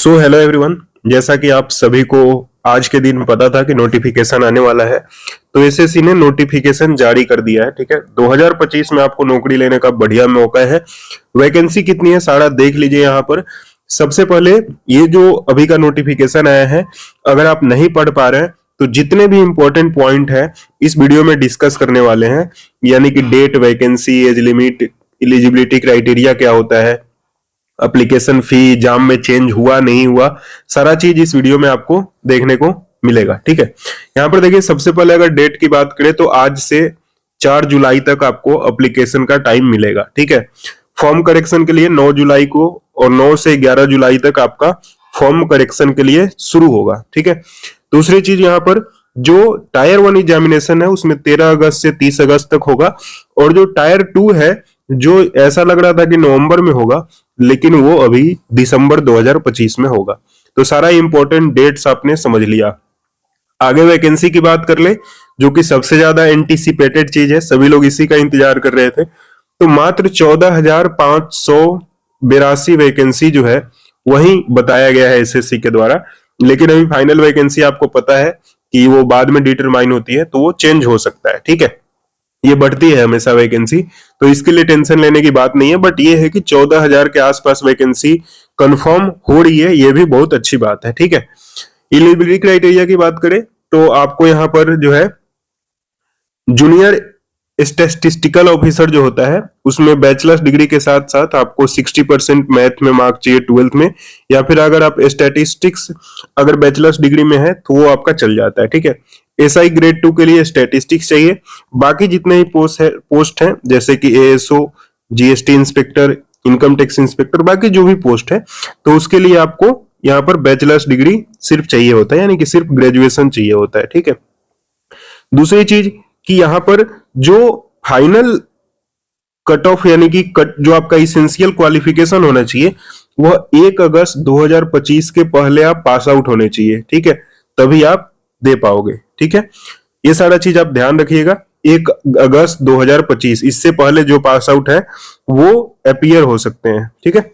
So hello everyone, जैसा कि आप सभी को आज के दिन पता था कि नोटिफिकेशन आने वाला है। तो एसएससी ने नोटिफिकेशन जारी कर दिया है। ठीक है, 2025 में आपको नौकरी लेने का बढ़िया मौका है। वैकेंसी कितनी है सारा देख लीजिए यहाँ पर। सबसे पहले ये जो अभी का नोटिफिकेशन आया है, अगर आप नहीं पढ़ पा रहे हैं तो जितने भी इंपॉर्टेंट पॉइंट है इस वीडियो में डिस्कस करने वाले हैं। यानी कि date, vacancy, age limit, eligibility criteria क्या होता है, एप्लीकेशन फी, एग्जाम में चेंज हुआ नहीं हुआ, सारा चीज इस वीडियो में आपको देखने को मिलेगा। ठीक है, यहाँ पर देखिए सबसे पहले अगर डेट की बात करें तो आज से 4 जुलाई तक आपको एप्लीकेशन का टाइम मिलेगा। ठीक है, फॉर्म करेक्शन के लिए 9 जुलाई को और 9 से 11 जुलाई तक आपका फॉर्म करेक्शन के लिए शुरू होगा। ठीक है, दूसरी चीज यहाँ पर जो टायर 1 एग्जामिनेशन है उसमें 13 अगस्त से 30 अगस्त तक होगा, और जो टायर 2 है जो ऐसा लग रहा था कि नवंबर में होगा लेकिन वो अभी दिसंबर 2025 में होगा। तो सारा इंपॉर्टेंट डेट्स आपने समझ लिया। आगे वैकेंसी की बात कर ले, जो कि सबसे ज्यादा एंटीसिपेटेड चीज है, सभी लोग इसी का इंतजार कर रहे थे। तो मात्र 14,582 वैकेंसी जो है वही बताया गया है एसएससी के द्वारा। लेकिन अभी फाइनल वैकेंसी आपको पता है कि वो बाद में डिटरमाइन होती है, तो वो चेंज हो सकता है। ठीक है, ये बढ़ती है हमेशा वैकेंसी, तो इसके लिए टेंशन लेने की बात नहीं है। बट ये है कि 14,000 के आसपास वैकेंसी कंफर्म हो रही है, ये भी बहुत अच्छी बात है। ठीक है, एलिजिबिलिटी क्राइटेरिया की बात करें तो आपको यहाँ पर जो है जूनियर स्टैटिस्टिकल ऑफिसर जो होता है उसमें बैचलर्स डिग्री के साथ साथ आपको 60% मैथ में मार्क चाहिए 12th में, या फिर अगर आप स्टैटिस्टिक्स अगर बैचलर्स डिग्री में है तो वो आपका चल जाता है। ठीक है, एसआई ग्रेड 2 के लिए स्टैटिस्टिक्स चाहिए। बाकी जितने ही पोस्ट हैं जैसे कि ASO, GST inspector, income tax inspector, बाकी जो भी पोस्ट है तो उसके लिए आपको यहाँ पर बैचलर्स डिग्री सिर्फ चाहिए होता है, यानी कि सिर्फ ग्रेजुएशन चाहिए होता है। ठीक है, दूसरी चीज कि यहाँ पर जो फाइनल कट ऑफ यानी कि जो आपका इसेंशियल क्वालिफिकेशन होना चाहिए वह 1 अगस्त 2025 के पहले आप पास आउट होने चाहिए। ठीक है, तभी आप दे पाओगे। ठीक है, ये सारा चीज आप ध्यान रखिएगा। 1 अगस्त 2025, इससे पहले जो पास आउट है वो अपीयर हो सकते हैं। ठीक है,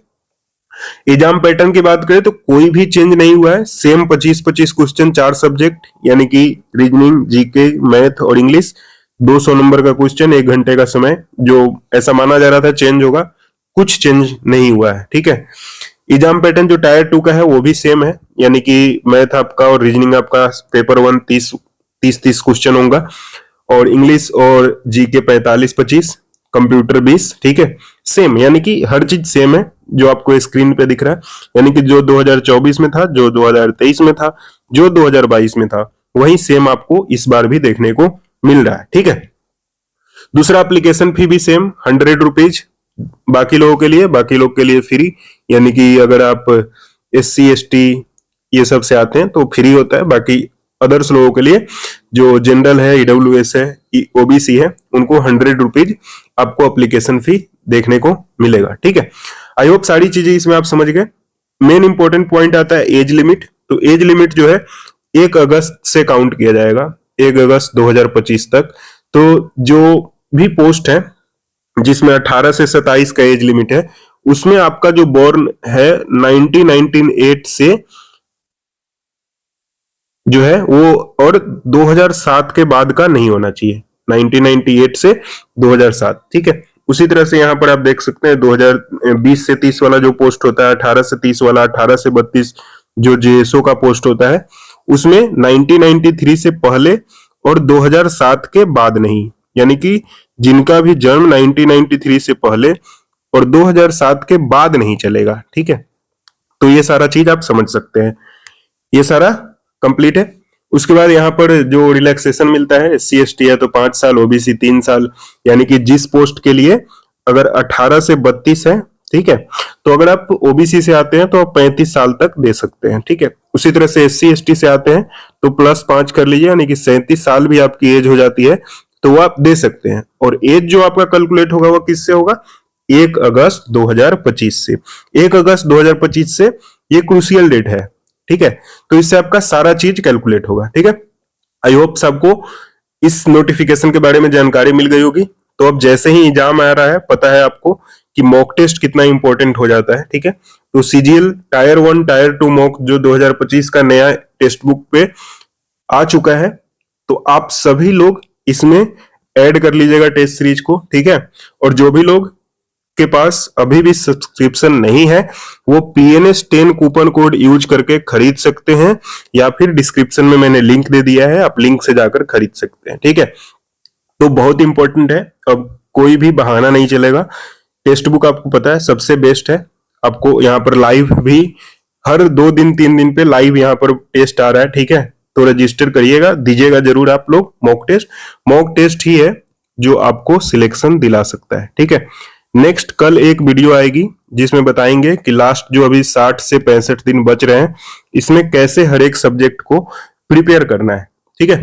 एग्जाम पैटर्न की बात करें तो कोई भी चेंज नहीं हुआ है, सेम 25-25 क्वेश्चन, 4 सब्जेक्ट यानी कि रीजनिंग, जीके, मैथ और इंग्लिश, 200 नंबर का क्वेश्चन, 1 घंटे का समय। जो ऐसा माना जा रहा था चेंज होगा, कुछ चेंज नहीं हुआ है। ठीक है, एग्जाम पैटर्न जो टायर 2 का है वो भी सेम है, यानी कि मैथ आपका और रीजनिंग आपका पेपर 1 30 क्वेश्चन होगा, और इंग्लिश और जीके 45-25, कंप्यूटर 20। ठीक है, सेम, यानी कि हर चीज सेम है जो आपको स्क्रीन पे दिख रहा है। यानी कि जो 2024 में था, जो 2023 में था, जो 2022 में था, वही सेम आपको इस बार भी देखने को मिल रहा है। ठीक है, दूसरा एप्लीकेशन फी भी सेम 100 रुपीज बाकी लोगों के लिए, बाकी लोग के लिए फ्री। यानी कि अगर आप SC ST ये सब से आते हैं तो फ्री होता है, बाकी अदर्स लोगों के लिए जो जनरल है, EWS है, OBC है, उनको 100 रुपीज आपको एप्लीकेशन फी देखने को मिलेगा। ठीक है, आई होप सारी चीजें इसमें आप समझ गए। मेन इंपॉर्टेंट पॉइंट आता है एज लिमिट। तो एज लिमिट जो है 1 अगस्त से काउंट किया जाएगा, 1 अगस्त 2025 तक। तो जो भी पोस्ट है जिसमें 18 से 27 का एज लिमिट है उसमें आपका जो बोर्न है 1998 से जो है वो, और 2007 के बाद का नहीं होना चाहिए, 1998 से 2007। ठीक है, उसी तरह से यहां पर आप देख सकते हैं 2020 से 30 वाला जो पोस्ट होता है, 18 से 30 वाला, 18 से 32 जो जेएसओ का पोस्ट होता है उसमें 1993 से पहले और 2007 के बाद नहीं, यानी कि जिनका भी जन्म 1993 से पहले और 2007 के बाद नहीं चलेगा। ठीक है, तो ये सारा चीज आप समझ सकते हैं, ये सारा कंप्लीट है। उसके बाद यहाँ पर जो रिलैक्सेशन मिलता है, SC ST है तो 5 साल, OBC 3 साल, यानी कि जिस पोस्ट के लिए अगर 18 से 32 है, ठीक है, तो अगर आप OBC से आते हैं तो आप 35 साल तक दे सकते हैं। ठीक है, उसी तरह से SC ST से आते हैं तो +5 कर लीजिए, यानी कि 37 साल भी आपकी एज हो जाती है तो वो आप दे सकते हैं। और एज जो आपका कैलकुलेट होगा वो किससे होगा, 1 अगस्त 2025 से। 1 अगस्त 2025 से, ये क्रूशियल डेट है। ठीक है, तो इससे आपका सारा चीज कैलकुलेट होगा। ठीक है, आई होप सबको इस नोटिफिकेशन के बारे में जानकारी मिल गई होगी। तो अब जैसे ही एग्जाम आ रहा है, पता है आपको कि मॉक टेस्ट कितना इंपॉर्टेंट हो जाता है। ठीक है, तो सीजीएल टायर 1 टायर 2 मॉक जो 2025 का नया टेक्स्ट बुक पे आ चुका है, तो आप सभी लोग इसमें ऐड कर लीजिएगा टेस्ट सीरीज को। ठीक है, और जो भी लोग के पास अभी भी सब्सक्रिप्शन नहीं है वो PNS10 कूपन कोड यूज करके खरीद सकते हैं, या फिर डिस्क्रिप्शन में मैंने लिंक दे दिया है, आप लिंक से जाकर खरीद सकते हैं। ठीक है, तो बहुत इंपॉर्टेंट है, अब कोई भी बहाना नहीं चलेगा। टेक्स्ट बुक आपको पता है सबसे बेस्ट है, आपको यहाँ पर लाइव भी हर 2 दिन 3 दिन पे लाइव यहाँ पर टेस्ट आ रहा है। ठीक है, तो रजिस्टर करिएगा, दीजिएगा जरूर आप लोग मॉक टेस्ट ही है जो आपको सिलेक्शन दिला सकता है। ठीक है, नेक्स्ट कल एक वीडियो आएगी जिसमें बताएंगे कि लास्ट जो अभी 60 से 65 दिन बच रहे हैं इसमें कैसे हर एक सब्जेक्ट को प्रिपेयर करना है। ठीक है,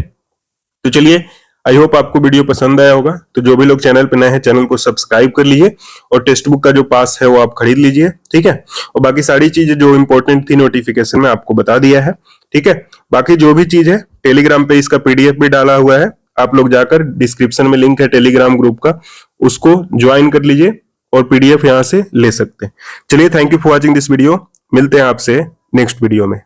तो चलिए, आई होप आपको वीडियो पसंद आया होगा। तो जो भी लोग चैनल पर नए हैं चैनल को सब्सक्राइब कर लीजिए, और टेक्स्ट बुक का जो पास है वो आप खरीद लीजिए। ठीक है, और बाकी सारी चीजें जो इंपॉर्टेंट थी नोटिफिकेशन में आपको बता दिया है। ठीक है, बाकी जो भी चीज है टेलीग्राम पे इसका PDF भी डाला हुआ है, आप लोग जाकर डिस्क्रिप्शन में लिंक है टेलीग्राम ग्रुप का, उसको ज्वाइन कर लीजिए और PDF यहां से ले सकते हैं। चलिए, thank you for watching this video, मिलते हैं आपसे नेक्स्ट वीडियो में।